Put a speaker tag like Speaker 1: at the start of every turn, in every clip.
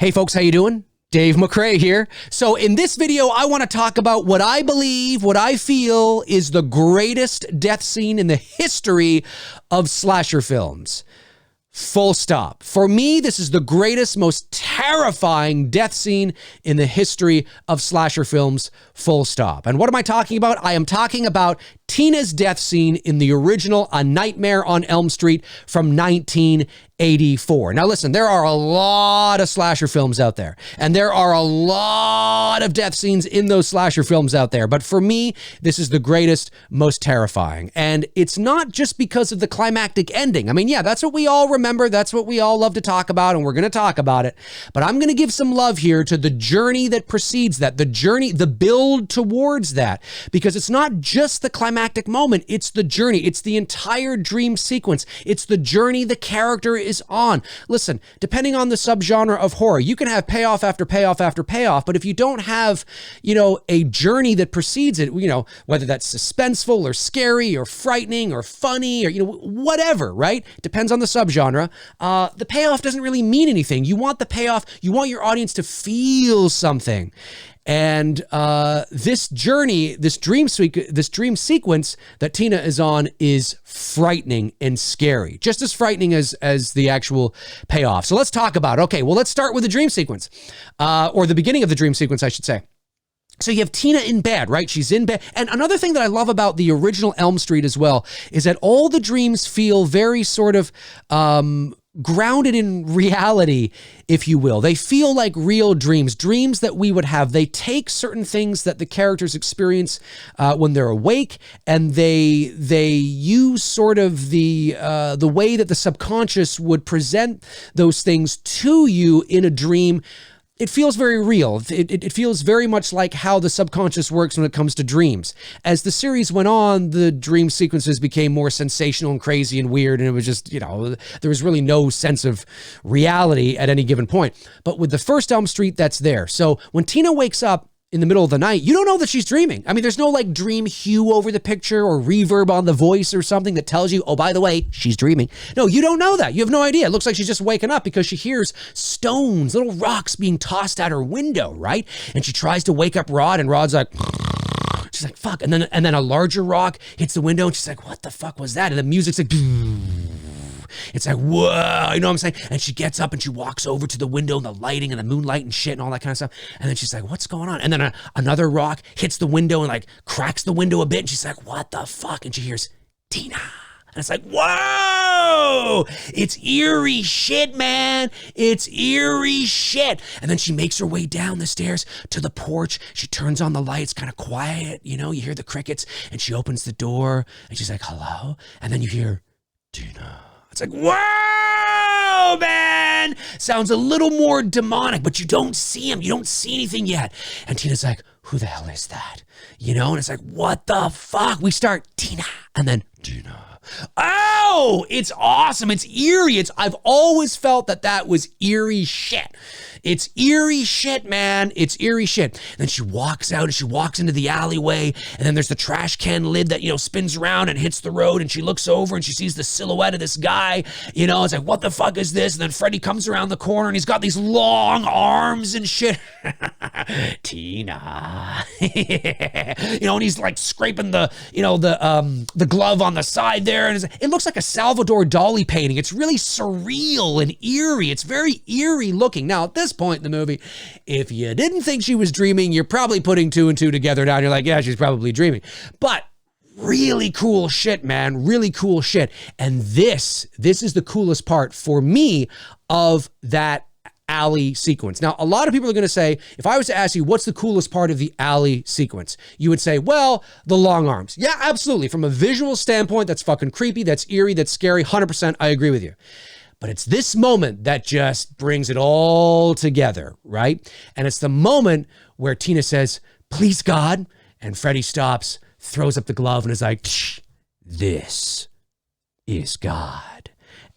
Speaker 1: Hey folks, how you doing? Dave McRae here. So in this video, I want to talk about what I believe, what I feel is the greatest death scene in the history of slasher films. Full stop. For me, this is the greatest, most terrifying death scene in the history of slasher films. Full stop. And what am I talking about? I am talking about Tina's death scene in the original A Nightmare on Elm Street from 1984. Now listen, there are a lot of slasher films out there, and there are a lot of death scenes in those slasher films out there. But for me, this is the greatest, most terrifying. And it's not just because of the climactic ending. I mean, yeah, that's what we all remember. That's what we all love to talk about, and we're going to talk about it. But I'm going to give some love here to the journey that precedes that, the journey, the build towards that, because it's not just the climactic moment, it's the journey. It's the entire dream sequence. It's the journey the character is on. Listen, depending on the subgenre of horror, you can have payoff after payoff after payoff, but if you don't have, a journey that precedes it, whether that's suspenseful or scary or frightening or funny or, whatever, right? Depends on the subgenre. The payoff doesn't really mean anything. You want the payoff, you want your audience to feel something. And this journey, this dream sequence that Tina is on is frightening and scary, just as frightening as the actual payoff. So let's talk about it. Okay, well, let's start with the dream sequence, or the beginning of the dream sequence, I should say. So you have Tina in bed, right? She's in bed. And another thing that I love about the original Elm Street as well is that all the dreams feel very sort of grounded in reality, if you will. They feel like real dreams that we would have. They take certain things that the characters experience when they're awake, and they use sort of the way that the subconscious would present those things to you in a dream. It feels very real. It feels very much like how the subconscious works when it comes to dreams. As the series went on, the dream sequences became more sensational and crazy and weird, and it was just, there was really no sense of reality at any given point. But with the first Elm Street, that's there. So when Tina wakes up in the middle of the night, you don't know that she's dreaming. I mean, there's no like dream hue over the picture or reverb on the voice or something that tells you, oh, by the way, she's dreaming. No, you don't know that. You have no idea. It looks like she's just waking up because she hears stones, little rocks being tossed out her window, right? And she tries to wake up Rod, and Rod's like, she's like, fuck. And then a larger rock hits the window, and she's like, what the fuck was that? And the music's like, it's like, whoa, you know what I'm saying? And she gets up and she walks over to the window and the lighting and the moonlight and shit and all that kind of stuff. And then she's like, what's going on? And then another rock hits the window and like cracks the window a bit. And she's like, what the fuck? And she hears Tina. And it's like, whoa, it's eerie shit, man. It's eerie shit. And then she makes her way down the stairs to the porch. She turns on the lights, kind of quiet. You hear the crickets, and she opens the door and she's like, hello. And then you hear Tina. It's like, whoa, man. Sounds a little more demonic, but you don't see him. You don't see anything yet. And Tina's like, who the hell is that? And it's like, what the fuck? We start Tina, and then Tina. Oh, it's awesome. It's eerie. I've always felt that was eerie shit. It's eerie shit, man. It's eerie shit. And then she walks out and she walks into the alleyway, and then there's the trash can lid that, spins around and hits the road, and she looks over and she sees the silhouette of this guy. It's like, what the fuck is this? And then Freddy comes around the corner and he's got these long arms and shit. Tina. And he's like scraping the glove on the side there. And it looks like a Salvador Dali painting. It's really surreal and eerie. It's very eerie looking. Now, at this point in the movie, if you didn't think she was dreaming, you're probably putting two and two together now. You're like, yeah, she's probably dreaming. But really cool shit, man. Really cool shit. And this is the coolest part for me of that alley sequence. Now, a lot of people are going to say, if I was to ask you, what's the coolest part of the alley sequence? You would say, well, the long arms. Yeah, absolutely. From a visual standpoint, that's fucking creepy. That's eerie. That's scary. 100%. I agree with you. But it's this moment that just brings it all together, right? And it's the moment where Tina says, please, God. And Freddy stops, throws up the glove, and is like, this is God.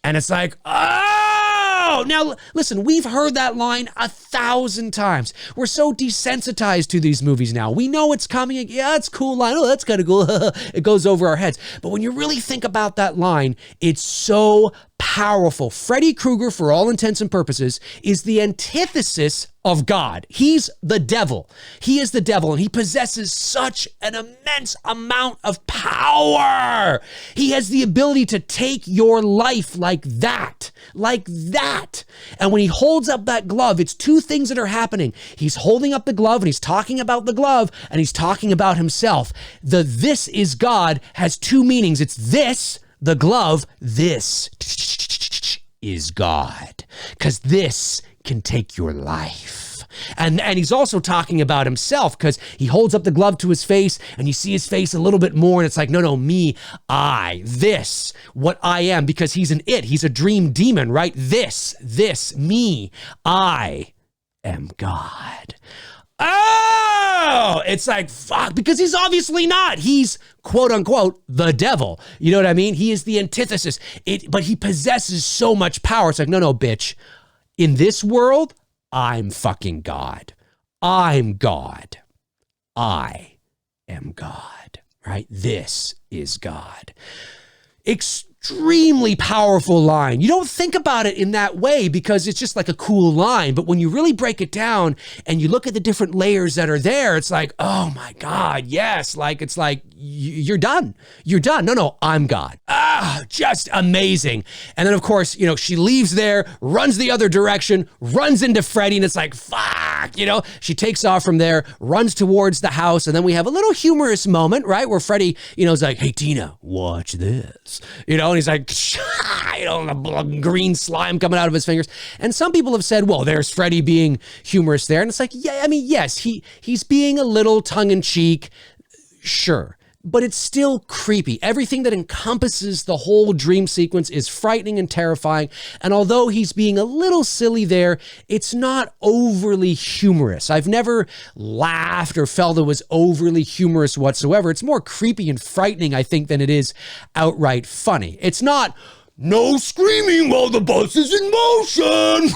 Speaker 1: And it's like, oh, now listen, we've heard that line 1,000 times. We're so desensitized to these movies now. We know it's coming. Yeah, it's a cool line. Oh, that's kind of cool. It goes over our heads. But when you really think about that line, it's so powerful. Freddy Krueger, for all intents and purposes, is the antithesis of God. He's the devil. He is the devil, and he possesses such an immense amount of power. He has the ability to take your life like that. And when he holds up that glove, it's two things that are happening. He's holding up the glove, and he's talking about the glove, and he's talking about himself. The "this is God" has two meanings. It's this, the glove, this is God, because this can take your life. And he's also talking about himself, because he holds up the glove to his face and you see his face a little bit more, and it's like, no, me, I, this, what I am, because he's he's a dream demon, right? This, me, I am God. Oh, it's like, fuck, because he's obviously not. He's quote unquote the devil. You know what I mean? He is the antithesis. But he possesses so much power. It's like, no, bitch. In this world, I'm fucking God. I'm God. I am God, right? This is God. Extremely powerful line. You don't think about it in that way because it's just like a cool line. But when you really break it down and you look at the different layers that are there, it's like, oh my God, yes. Like, it's like, you're done. You're done. No, I'm God. Just amazing. And then of course, she leaves there, runs the other direction, runs into Freddy, and it's like, fuck, she takes off from there, runs towards the house. And then we have a little humorous moment, right? Where Freddy, is like, hey, Tina, watch this, and he's like, the green slime coming out of his fingers. And some people have said, well, there's Freddy being humorous there. And it's like, yeah, I mean, yes, he's being a little tongue in cheek. Sure. But it's still creepy. Everything that encompasses the whole dream sequence is frightening and terrifying. And although he's being a little silly there, it's not overly humorous. I've never laughed or felt it was overly humorous whatsoever. It's more creepy and frightening, I think, than it is outright funny. It's not no screaming while the bus is in motion.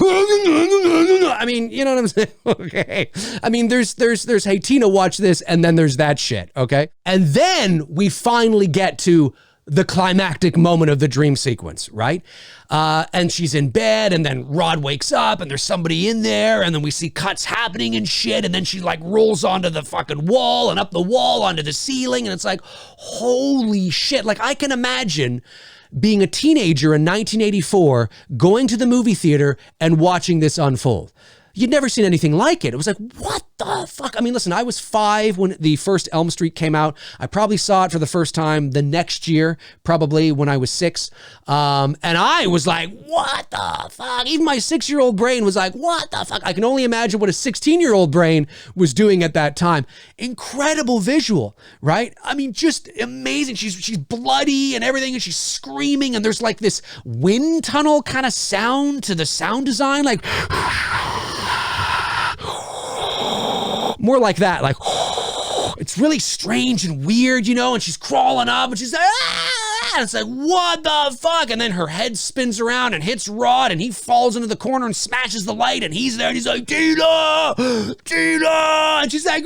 Speaker 1: I mean, you know what I'm saying? Okay. I mean, there's, hey, Tina, watch this. And then there's that shit. Okay. And then we finally get to the climactic moment of the dream sequence, right? And she's in bed, and then Rod wakes up and there's somebody in there, and then we see cuts happening and shit. And then she like rolls onto the fucking wall and up the wall onto the ceiling. And it's like, holy shit. Like, I can imagine being a teenager in 1984, going to the movie theater and watching this unfold. You'd never seen anything like it. It was like, what the fuck? I mean, listen, I was 5 when the first Elm Street came out. I probably saw it for the first time the next year, probably when I was 6. And I was like, what the fuck? Even my 6-year-old brain was like, what the fuck? I can only imagine what a 16-year-old brain was doing at that time. Incredible visual, right? I mean, just amazing. She's bloody and everything, and she's screaming, and there's like this wind tunnel kind of sound to the sound design, like more like that, like it's really strange and weird, and she's crawling up and she's like, and it's like, what the fuck? And then her head spins around and hits Rod, and he falls into the corner and smashes the light, and he's there and he's like, Tina, and she's like,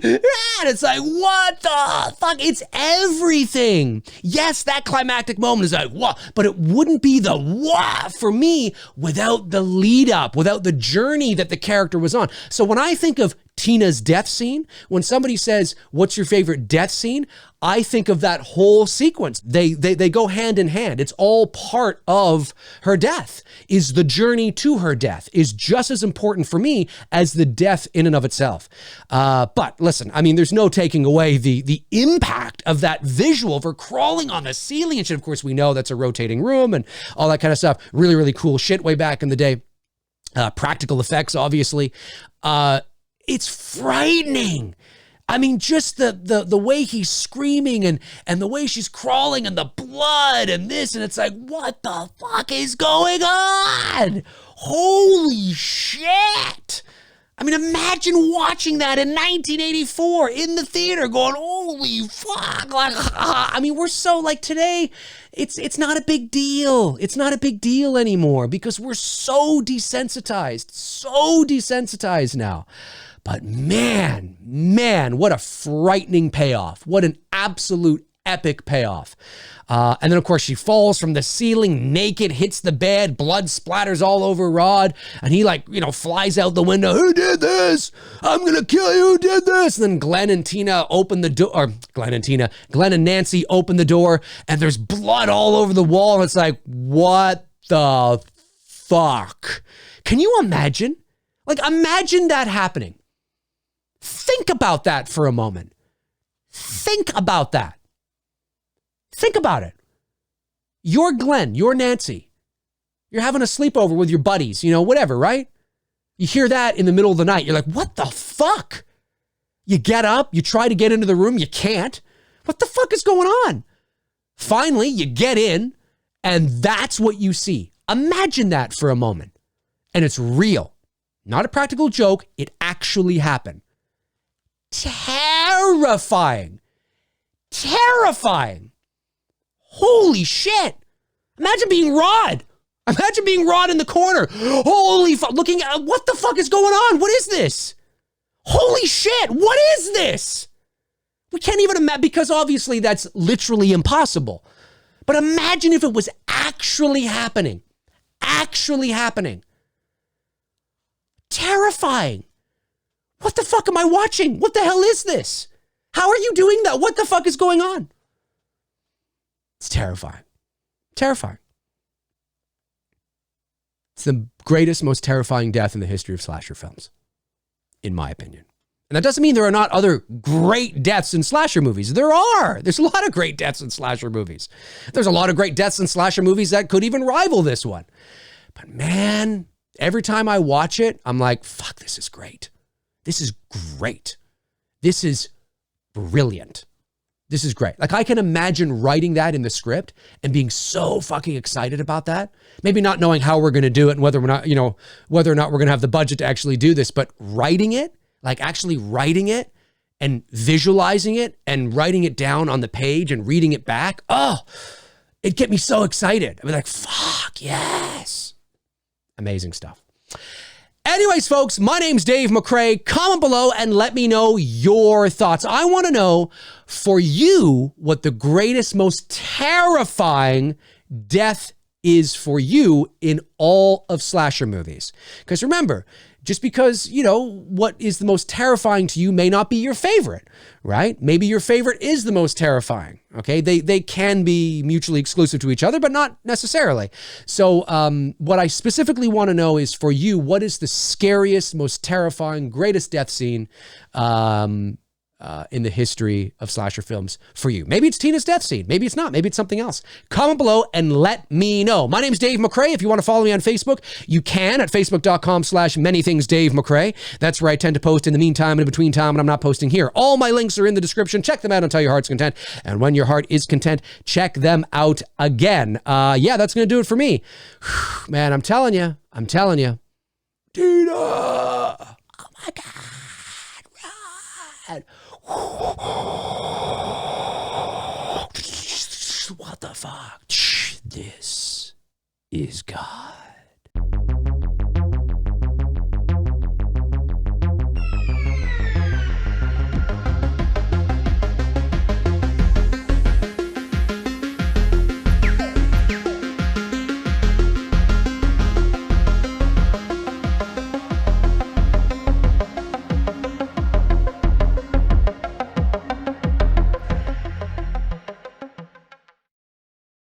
Speaker 1: and it's like, what the fuck? It's everything. Yes, that climactic moment is like, what? But it wouldn't be the what for me without the lead up, without the journey that the character was on. So when I think of Tina's death scene, when somebody says, what's your favorite death scene? I think of that whole sequence. They go hand in hand. It's all part of her death. Is the journey to her death is just as important for me as the death in and of itself. But listen, I mean, there's no taking away the impact of that visual of her crawling on the ceiling and shit. Of course, we know that's a rotating room and all that kind of stuff. Really, really cool shit way back in the day. Practical effects, obviously. It's frightening. I mean, just the way he's screaming and the way she's crawling and the blood and this, and it's like, what the fuck is going on? Holy shit. I mean, imagine watching that in 1984 in the theater going, holy fuck. Like, I mean, we're so like today, it's not a big deal. It's not a big deal anymore because we're so desensitized now. But man, what a frightening payoff. What an absolute epic payoff. And then, of course, she falls from the ceiling naked, hits the bed, blood splatters all over Rod, and he, like, you know, flies out the window. Who did this? I'm going to kill you. Who did this? And then Glenn and Tina open the door, or Glenn and Nancy open the door, and there's blood all over the wall. And it's like, what the fuck? Can you imagine? Like, imagine that happening. Think about that for a moment. Think about that. Think about it. You're Glenn, you're Nancy. You're having a sleepover with your buddies, you know, whatever, right? You hear that in the middle of the night. You're like, what the fuck? You get up, you try to get into the room, you can't. What the fuck is going on? Finally, you get in, and that's what you see. Imagine that for a moment. And it's real. Not a practical joke. It actually happened. Terrifying. Terrifying. Holy shit. Imagine being Rod. Imagine being Rod in the corner. Holy fuck. Looking at what the fuck is going on? What is this? Holy shit. What is this? We can't even imagine, because obviously that's literally impossible. But imagine if it was actually happening. Actually happening. Terrifying. What the fuck am I watching? What the hell is this? How are you doing that? What the fuck is going on? It's terrifying. Terrifying. It's the greatest, most terrifying death in the history of slasher films, in my opinion. And that doesn't mean there are not other great deaths in slasher movies. There are. There's a lot of great deaths in slasher movies. There's a lot of great deaths in slasher movies that could even rival this one. But man, every time I watch it, I'm like, fuck, this is great. This is great. This is brilliant. This is great. Like, I can imagine writing that in the script and being so fucking excited about that. Maybe not knowing how we're going to do it and whether or not we're going to have the budget to actually do this, but writing it, like actually writing it and visualizing it and writing it down on the page and reading it back. Oh, it'd get me so excited. I'd be like, fuck, yes. Amazing stuff. Anyways, folks, my name's Dave McRae. Comment below and let me know your thoughts. I want to know for you what the greatest, most terrifying death is for you in all of slasher movies. Because remember, just because, you know, what is the most terrifying to you may not be your favorite, right? Maybe your favorite is the most terrifying, okay? They can be mutually exclusive to each other, but not necessarily. So what I specifically want to know is for you, what is the scariest, most terrifying, greatest death scene in the history of slasher films for you? Maybe it's Tina's death scene. Maybe it's not. Maybe it's something else. Comment below and let me know. My name's Dave McRae. If you want to follow me on Facebook, you can at facebook.com/manythingsdavemcrae. That's where I tend to post in the meantime and in between time when I'm not posting here. All my links are in the description. Check them out until your heart's content. And when your heart is content, check them out again. Yeah, that's going to do it for me. Man, I'm telling you. Tina! Oh my God. Rod. What the fuck? This is God.